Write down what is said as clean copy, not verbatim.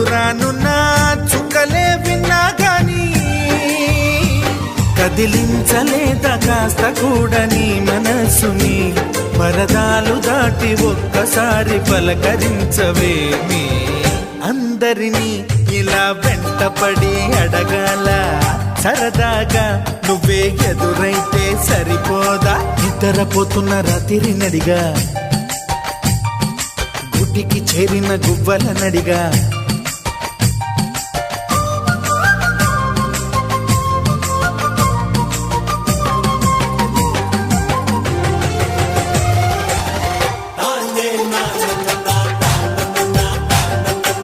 రానున్న చుక్కలే విన్నా గాని కదిలించలేదా కాస్త కూడా నీ మనసుని పరదాలు దాటి ఒక్కసారి పలకరించవేమి అందరినీ ఇలా వెంటపడి అడగాల సరదాగా నువ్వే ఎదురైతే సరిపోదా నిద్రపోతున్న రాత్రి నడిగా గుటికి చేరిన గువ్వల నడిగా